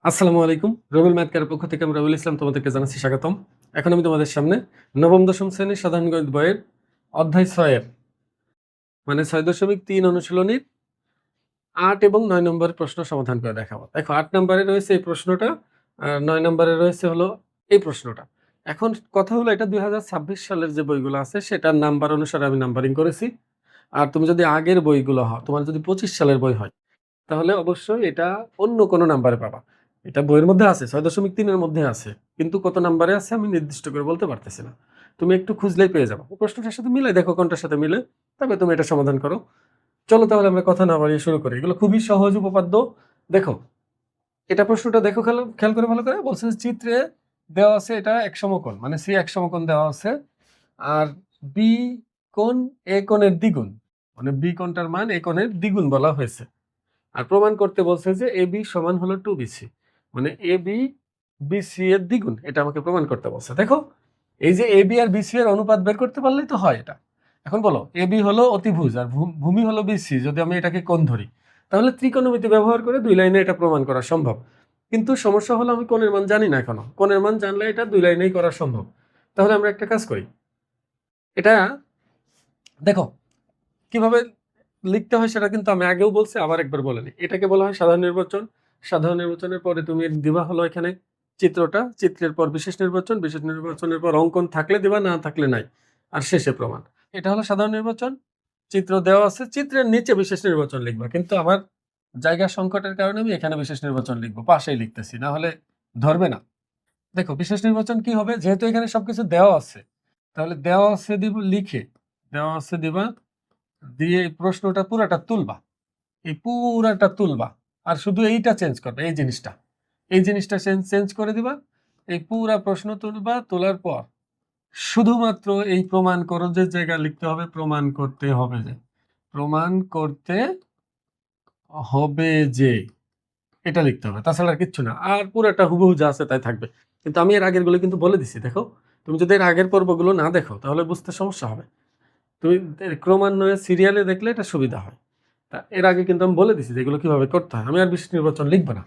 আসসালামু আলাইকুম। রবিউল ম্যাথকের পক্ষ থেকে আমি রবিউল ইসলাম তোমাদেরকে জানাচ্ছি স্বাগতম। এখন আমি তোমাদের সামনে নবম দশম শ্রেণীর সাধারণ গণিত বইয়ের অধ্যায় ৬ এর মানে ৬.৩ অনুশীলনীর ৮ এবং ৯ নম্বরের প্রশ্ন সমাধান করে দেখাবো। দেখো ৮ নম্বরে রয়েছে এই প্রশ্নটা, আর ৯ নম্বরে রয়েছে হলো এই প্রশ্নটা। এখন কথা হলো এটা ২০২৬ সালের যে বইগুলো আছে সেটার নাম্বার অনুসারে আমি নাম্বারিং করেছি। আর তুমি যদি আগের বইগুলো হয়, তোমার যদি ২৫ সালের বই হয় তাহলে অবশ্যই এটা অন্য কোনো নাম্বারে পাবা। এটা বইয়ের মধ্যে আছে ৬.৩ এর মধ্যে আছে। কিন্তু কত নাম্বারে আছে আমি নির্দিষ্ট করে বলতে পারতেছি না। তুমি একটু খুঁজলেই পেয়ে যাবা। প্রশ্নটার সাথে মিলাই দেখো কোনটার সাথে মিলে, তবে তুমি এটা সমাধান করো। চলো তাহলে আমরা কথা না বাড়িয়ে শুরু করি। এগুলো খুবই সহজ উপপাদ্য। দেখো, এটা প্রশ্নটা দেখো, খেয়াল করে ভালো করে বলছে যে চিত্রে দেওয়া আছে এটা এক সমকোণ, মানে সি এক সমকোণ দেওয়া আছে। আর বি কোণ এ কোণের দ্বিগুণ, মানে বি কোণটার মান এ কোণের দ্বিগুণ বলা হয়েছে। আর প্রমাণ করতে বলছে যে এবি সমান হলো 2BC, মানে এবি বিসি এর দ্বিগুণ। এটা আমাকে প্রমাণ করতে বলছে। দেখো, এই যে এবি আর বিসি এর অনুপাত বের করতে পারলেই তো হয় এটা। এখন বলো, এবি হলো অতিভুজ আর ভূমি হলো বিসি, যদি আমি এটাকে কোণ ধরি তাহলে ত্রিকোণমিতি ব্যবহার করে দুই লাইনে এটা প্রমাণ করা সম্ভব। কিন্তু সমস্যা হলো আমি কোণের মান জানি না এখনো। কোণের মান জানলে এটা দুই লাইনেই করা সম্ভব। তাহলে আমরা একটা কাজ করি, এটা দেখো কিভাবে লিখতে হয় সেটা কিন্তু আমি আগেও বলছি, আবার একবার বলে নিই। এটাকে বলা হয় সাধারণ নির্বাচন। সাধারণ নির্বাচনের পরে তুমি দিবা হলো এখানে চিত্রটা, চিত্রের পর বিশেষ নির্বাচন, বিশেষ নির্বাচনের পর অঙ্কন থাকলে দিবা, না থাকলে নাই, আর শেষে প্রমাণ। এটা হলো সাধারণ নির্বাচন। চিত্র দেওয়া আছে, চিত্রের নিচে বিশেষ নির্বাচন লিখবা। কিন্তু আমার জায়গা সংকটের কারণে আমি এখানে বিশেষ নির্বাচন লিখবো, পাশেই লিখতেছি, না হলে ধরবে না। দেখো বিশেষ নির্বাচন কি হবে, যেহেতু এখানে সবকিছু দেওয়া আছে তাহলে দেওয়া আছে দিব লিখে, দেওয়া আছে দিবা, দিয়ে এই প্রশ্নটা পুরাটা তুলবা, এই পুরাটা তুলবা, আর শুধু এইটা চেঞ্জ করবে, এই জিনিসটা চেঞ্জ করে দিবা। এই পুরা প্রশ্ন তুলবা, তোলার পর শুধুমাত্র এই প্রমাণ করো যে জায়গা লিখতে হবে, প্রমাণ করতে হবে যে, প্রমাণ করতে হবে যে এটা লিখতে হবে, তাছাড়া আর কিচ্ছু না। আর পুরাটা হুবহু যা আছে তাই থাকবে। কিন্তু আমি এর আগের গুলো কিন্তু বলে দিছি। দেখো, তুমি যদি এর আগের পর্বগুলো না দেখো তাহলে বুঝতে সমস্যা হবে। তুমি ক্রমান্বয়ে সিরিয়ালে দেখলে এটা সুবিধা হয়। তা এর আগে কিন্তু আমি বলে দিছি যে এগুলো কিভাবে করতে হয়। আমি আর বিশেষ নির্বাচন লিখব না।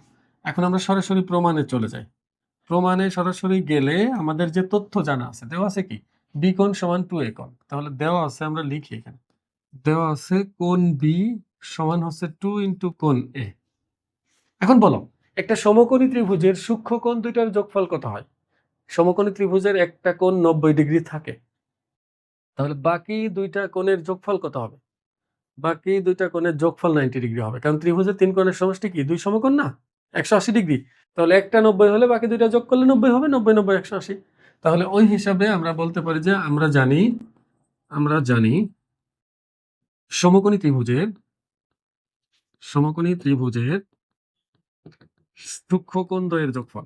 এখন আমরা সরাসরি প্রমাণে চলে যাই। প্রমাণে সরাসরি গেলে আমাদের যে তথ্য জানা আছে, দেওয়া আছে কি বি কোণ সমান 2a কোণ। তাহলে দেওয়া আছে, আমরা লিখি এখানে, দেওয়া আছে কোণ বি সমান হচ্ছে 2 ইন্টু কোণ এ। এখন বলো, একটা সমকোণী ত্রিভুজের সূক্ষ্ম কোণ দুইটার যোগফল কত হয়? সমকোণী ত্রিভুজের একটা কোণ 90 ডিগ্রি থাকে, তাহলে বাকি দুইটা কোণের যোগফল কত হবে? বাকি দুইটা কোণের যোগফল 90 ডিগ্রি হবে, কারণ ত্রিভুজের তিন কোণের সমষ্টি কি দুই সমকোণ না, 180 ডিগ্রি। তাহলে একটা 90 হলে বাকি দুইটা যোগ করলে 90 হবে, 90 90 180। তাহলে ওই হিসাবে আমরা বলতে পারি যে আমরা জানি সমকোণী ত্রিভুজের সূক্ষ্মকোণ দ্বয়ের যোগফল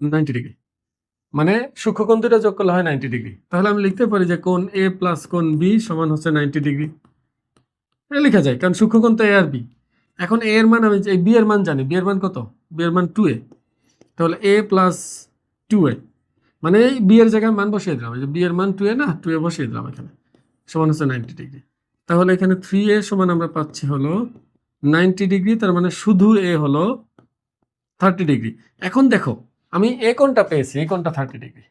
90 ডিগ্রি, মানে সূক্ষ্মকোণ দুটো যোগ করলে হয় 90 ডিগ্রি। তাহলে আমি লিখতে পারি যে কোণ এ প্লাস কোণ বি সমান হচ্ছে 90 ডিগ্রি। লেখা যায়, কারণ সূক্ষ্মকোণ তো এ আর বি। এখন এ এর মান আমি এই বি এর মান জানি, বি এর মান কত? বি এর মান 2a। তাহলে a প্লাস 2a, মানে এই বি এর জায়গায় মান বসিয়ে দিলাম, এই যে বি এর মান 2a না, 2a বসিয়ে দিলাম এখানে, সমান হচ্ছে 90 ডিগ্রি। তাহলে এখানে 3a সমান আমরা পাচ্ছি হলো 90 ডিগ্রি, তার মানে শুধু a হলো 30 ডিগ্রি। এখন দেখো, আমি এ কোণটা পেয়েছি, এই কোণটা 30 ডিগ্রি।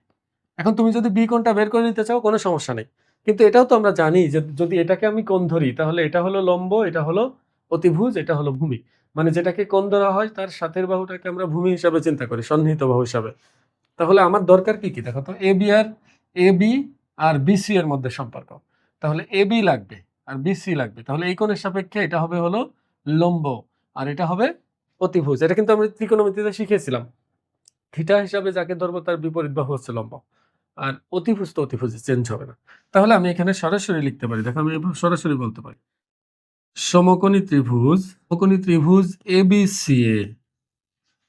এখন তুমি যদি বি কোণটা বের করে নিতে চাও কোনো সমস্যা নেই, কিন্তু এটাও তো আমরা জানি যে যদি এটাকে আমি কোণ ধরি তাহলে এটা হলো লম্ব, এটা হলো অতিভুজ, এটা হলো ভূমি। মানে যেটাকে কোণ ধরা হয় তার সাথের বাহুটাকে আমরা ভূমি হিসাবে চিন্তা করি, সন্নিহিত বাহু হিসাবে। তাহলে আমার দরকার কি কি দেখো তো, এ বি আর বিসি এর মধ্যে সম্পর্ক। তাহলে এ বি লাগবে আর বিসি লাগবে, তাহলে এই কোণের সাপেক্ষে এটা হবে হলো লম্ব, আর এটা হবে অতিভুজ। এটা কিন্তু আমরা ত্রিকোণমিতিতে শিখেছিলাম, থিটা হিসাবে যাকে ধরবো তার বিপরীত বাহু হচ্ছে লম্ব। আর অতিভুজ তো অতিভুজে চেঞ্জ হবে না। তাহলে আমি এখানে সরাসরি লিখতে পারি, দেখো আমি সরাসরি বলতে পারি সমকোণী ত্রিভুজ এবিসিএ।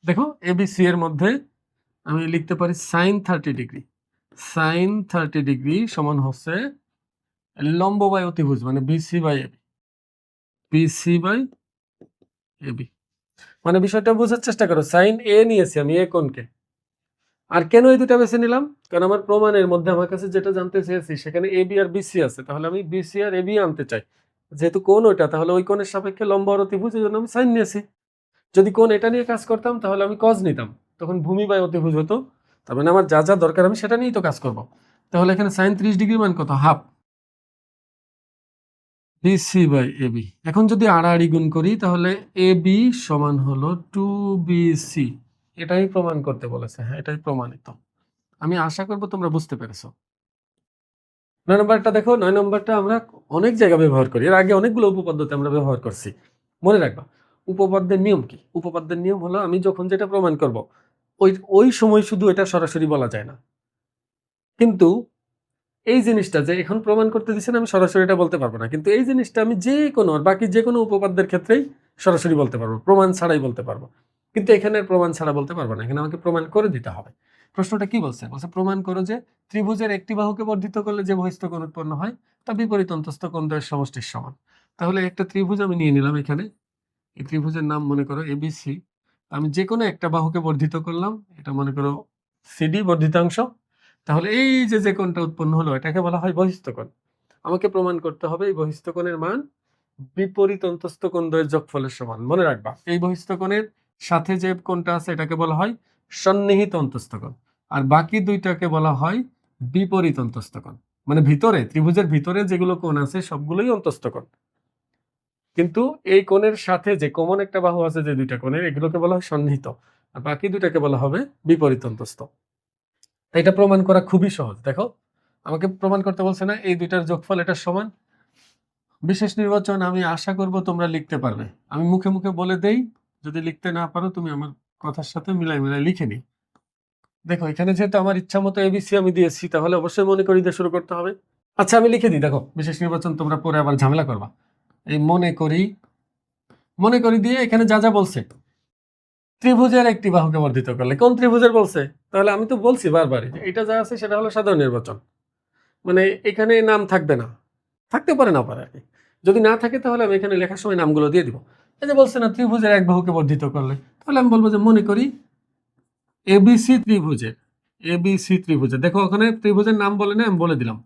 দেখো এবিসি এর মধ্যে আমি লিখতে পারি সাইন 30 ডিগ্রি, সাইন 30 ডিগ্রি সমান হচ্ছে লম্ব বাই অতিভুজ, মানে বিসি বাই এবি। মানে বিষয়টা বোঝার চেষ্টা করো, সাইন এ নিয়েছি আমি এ কোণকে, আর কেন এই দুটা বেছে নিলাম? কারণ আমার প্রমাণের মধ্যে আমার কাছে যেটা জানতে চেয়েছি সেখানে AB আর BC আছে, তাহলে আমি BC আর AB আনতে চাই। যেহেতু কোণ ওইটা, তাহলে ওই কোণের সাপেক্ষে লম্ব আর অতিভুজ, এই জন্য আমি সাইন নিয়েছি। যদি কোণ এটা নিয়ে কাজ করতাম তাহলে আমি কজ নিতাম, তখন ভূমি বাই অতিভুজ হতো। তার মানে আমার যা যা দরকার আমি সেটা নিয়েই তো কাজ করব। তাহলে এখানে সাইন 30 ডিগ্রি মান কত? Half BC by AB। এখন যদি আড়াআড়ি গুণ করি তাহলে AB সমান হলো 2BC। এটাই প্রমাণ করতে বলেছে, হ্যাঁ এটাই প্রমাণিত। আমি আশা করব তোমরা বুঝতে পেরেছো। 9 নম্বরটা দেখো, 9 নম্বরটা আমরা অনেক জায়গায় ব্যবহার করি, এর আগে অনেকগুলো উপপাদ্যতে আমরা ব্যবহার করছি। মনে রাখবা উপপাদ্যের নিয়ম কি? উপপাদ্যের নিয়ম হলো আমি যখন যেটা প্রমাণ করব ওই ওই সময় শুধু এটা সরাসরি বলা যায় না। কিন্তু এই জিনিসটা যে এখন প্রমাণ করতে দিচ্ছেন আমি সরাসরি এটা বলতে পারবো না, কিন্তু এই জিনিসটা আমি যে কোনো বাকি যে কোনো উপপাদ্যের ক্ষেত্রেই সরাসরি বলতে পারবো, প্রমাণ ছাড়াই বলতে পারবো। কিন্তু এখানে প্রমাণ ছাড়া বলতে পারবো না, এখানে আমাকে প্রমাণ করে দিতে হবে। প্রশ্নটা কি বলছে? বলছে প্রমাণ করো যে ত্রিভুজের একটি বাহুকে বর্ধিত করলে যে বহিস্থ কোণ উৎপন্ন হয় তা বিপরীত অন্তস্থ কোণদ্বয়ের সমষ্টির সমান। তাহলে একটা ত্রিভুজ আমি নিয়ে নিলাম, এখানে এই ত্রিভুজের নাম মনে করো ABC। আমি যে কোনো একটা বাহুকে বর্ধিত করলাম, এটা মনে করো CD বর্ধিতাংশ। তাহলে এই যে কোণটা উৎপন্ন হলো এটাকে বলা হয় বহিস্থ কোণ। আমাকে প্রমাণ করতে হবে এই বহিস্থ কোণের মান বিপরীত অন্তস্থ কোণদ্বয়ের যোগফলের সমান। মনে রাখবা এই বহিস্থ কোণের সাথে যে কোণটা আছে এটাকে বলা হয় সন্নিহিত অন্তস্থ কোণ, আর বাকি দুইটাকে বলা হয় বিপরীত অন্তস্থ কোণ। মানে ভিতরে ত্রিভুজের ভিতরে যেগুলো কোণ আছে সবগুলোই অন্তস্থ কোণ, কিন্তু এই কোণের সাথে যে কমন একটা বাহু আছে যে দুইটা কোণের, এগুলোকে বলা হয় সন্নিহিত, আর বাকি দুইটাকে বলা হবে বিপরীত অন্তস্থ। এটা প্রমাণ করা খুবই সহজ। দেখো আমাকে প্রমাণ করতে বলছে না এই দুইটার যোগফল এটা সমান। বিশেষ নির্বাচন আমি আশা করব তোমরা লিখতে পারবে। আমি মুখে মুখে বলে দেই, যদি লিখতে না পারো তুমি আমার কথার সাথে মিলাই মিলাই লিখে নিই। দেখো এখানে যেহেতু আমার ইচ্ছা মতো ABC আমি দিয়েছি, তাহলে অবশ্যই মনে করি দিয়ে শুরু করতে হবে। আচ্ছা আমি লিখে দিই, দেখো বিশেষ নির্বাচন তোমরা পরে আবার ঝামেলা করবা। এই মনে করি দিয়ে এখানে যা যা বলছে ত্রিভুজের একটি বাহুকে বর্ধিত করলে, কোন ত্রিভুজের বলছে? তাহলে আমি তো বলছি বারবারই যে এটা যা আছে সেটা হলো সাধারণ নির্বাচন, মানে এখানে নাম থাকবে না, থাকতে পারে না পারে আর কি। যদি না থাকে তাহলে আমি এখানে লেখার সময় নামগুলো দিয়ে দিব। এই যে বলছে না ত্রিভুজের এক বাহুকে বর্ধিত করলে, তাহলে আমি বলবো যে মনে করি ABC ত্রিভুজের দেখো ওখানে ত্রিভুজের নাম বলে না, আমি বলে দিলাম।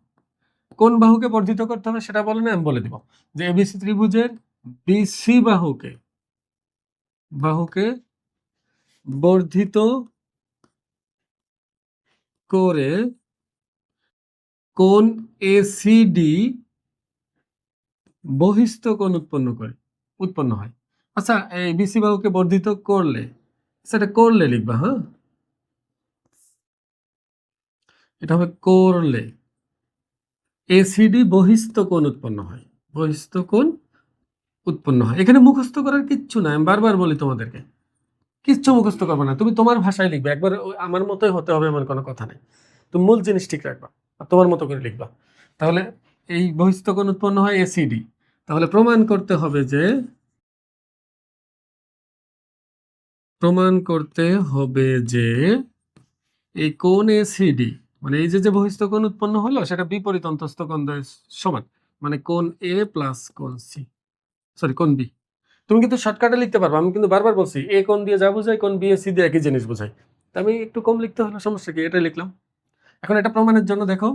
কোন বাহুকে বর্ধিত করতে হবে সেটা বলে না, আমি বলে দিব যে ABC ত্রিভুজের BC বাহুকে বর্ধিত করে কোণ ACD বহিস্থ কোণ উৎপন্ন হয়। আচ্ছা এই BC বাহুকে বর্ধিত করলে, সেটা করলে লিখবা, হ্যাঁ এটা হবে করলে ACD বহিস্থ কোণ উৎপন্ন হয়, এখানে মুখস্থ করার কিচ্ছু নাই, আমি বারবার বলি তোমাদেরকে কিচ্ছু মুখস্থ করবে না, তুমি তোমার ভাষায় লিখবে, একবার আমার মতোই হতে হবে এমন কোনো কথা নেই। তুমি মূল জিনিস ঠিক রাখবা আর তোমার মতো করে লিখবা। তাহলে এই বহিস্থ কোণ উৎপন্ন হয় ACD, তাহলে প্রমাণ করতে হবে যে এই কোণ ACD মানে এই যে বহিস্থ কোণ উৎপন্ন হলো সেটা বিপরীত অন্তস্থ কোণ দ্বয়ের সমান, মানে কোণ A প্লাস কোণ B। তুমি কিন্তু শর্টকাটে লিখতে পারবে, আমি কিন্তু বারবার বলছি এ কোণ দিয়ে যা বোঝায় কোণ B AC দিয়ে একই জিনিস বোঝায়। তা আমি একটু কম লিখতে হলো, সমস্যা কি, এটা লিখলাম। এখন এটা প্রমাণের জন্য দেখো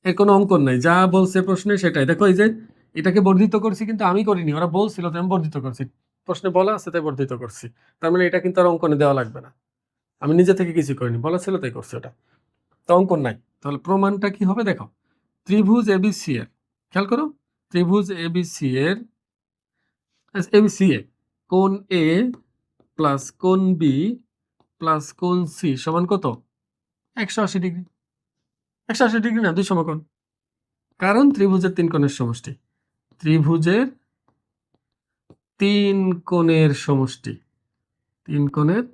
এর কোনো অঙ্কন নাই, যা বলছে প্রশ্নে সেটাই। দেখো এই যে এটাকে বর্ধিত করছি কিন্তু আমি করিনি, ওরা বলছিল তো আমি বর্ধিত করছি, প্রশ্নে বলা আছে তাই বর্ধিত করছি। তার মানে এটা কিন্তু আর অঙ্কনে দেওয়া লাগবে না, আমি নিজে থেকে কিছু করিনি, বলা ছিল তাই করছি ওটা, তো অঙ্কন নাই। তাহলে প্রমাণটা কি হবে দেখো, ত্রিভুজ ABC এর, খেয়াল করো, ত্রিভুজ ABC এ কোণ A প্লাস কোণ B প্লাস কোণ C সমান কত? 180 ডিগ্রি। 180 ডিগ্রি না, 2 সমকোণ, কারণ ত্রিভুজের 3 কোণের সমষ্টি, ত্রিভুজের 3 কোণের সমষ্টি, 3 কোণের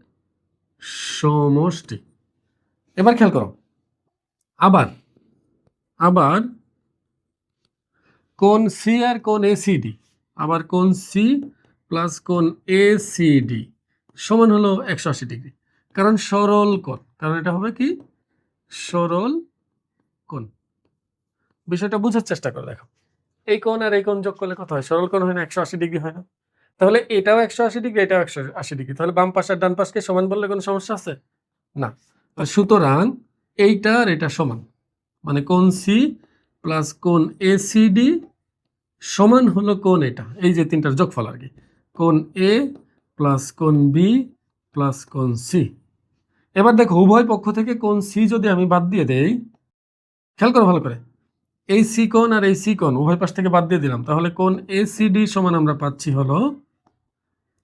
সমষ্টি। এবার খেয়াল করো, আবার কোণ C আর কোণ ACD, আবার কোণ C প্লাস কোণ ACD সমান হলো 180 ডিগ্রি, কারণ সরল কোণ, কারণ এটা হবে কি সরল কোণ। বিষয়টা বোঝার চেষ্টা করে দেখো, এই কোণ আর এই কোণ যোগ করলে কত হয়? সরল কোণ হয় না, 180 ডিগ্রি হয় না? তাহলে এটাও 180 ডিগ্রি, এটাও 180 ডিগ্রি, তাহলে বাম পাশ আর ডান পাশকে সমান বললে কোনো সমস্যা আছে না। সুতরাং এইটা আর এটা সমান, মানে কোণ সি প্লাস কোণ এসিডি সমান হলো কোণ এটা, এই যে তিনটার যোগফল আর কি, কোণ এ প্লাস কোণ বি প্লাস কোণ সি। এবার দেখো উভয় পক্ষ থেকে কোণ সি যদি আমি বাদ দিয়ে দেই, খেয়াল করো ভালো করে, এই সি কোণ আর এই সি কোণ উভয় পাশ থেকে বাদ দিয়ে দিলাম, তাহলে কোণ এসিডি সমান আমরা পাচ্ছি হলো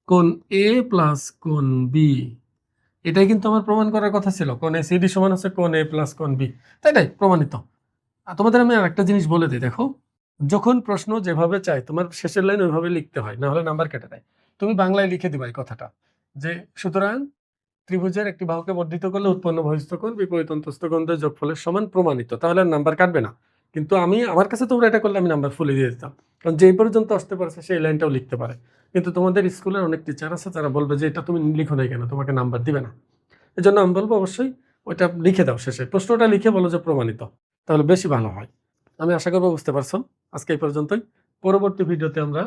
কোণ এ প্লাস কোণ বি। এটাই কিন্তু আমার প্রমাণ করার কথা ছিল, কোণ এসিডি সমান হচ্ছে কোণ এ প্লাস কোণ বি, তাই নাই প্রমাণিত। আর তোমাদের আমি আর একটা জিনিস বলে দিই, দেখো যখন প্রশ্ন যেভাবে চাই তোমার শেষের লাইন ওইভাবে লিখতে হয়, না হলে নাম্বার কেটে দেয়। তুমি বাংলায় লিখে দিবা এই কথাটা, যে সুতরাং ত্রিভুজের একটি বাহুকে বর্ধিত করলে উৎপন্ন বহিস্থ কোণ বিপরীত অন্তস্থ কোণের যোগফলের সমান প্রমাণিত, তাহলে নাম্বার কাটবে না। কিন্তু আমার কাছে তোমরা এটা করলে আমি নাম্বার ফুলে দিয়ে দিতাম, কারণ যেই পর্যন্ত আসতে পারছে সেই লাইনটাও লিখতে পারে। কিন্তু তোমাদের স্কুলের অনেক টিচার আছে যারা বলবে যে এটা তুমি লিখো নাই কেন, তোমাকে নাম্বার দিবে না। এই জন্য আমি বলবো অবশ্যই ওইটা লিখে দাও, শেষে প্রশ্নটা লিখে বলো যে প্রমাণিত, তাহলে বেশি ভালো হয়। আমি আশা করবো বুঝতে পারছো। আজকে এই পর্যন্তই, পরবর্তী ভিডিওতে আমরা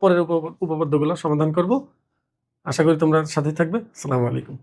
পরের উপপাদ্যগুলো সমাধান করব। আশা করি তোমরা সাথে থাকবে। আসসালামু আলাইকুম।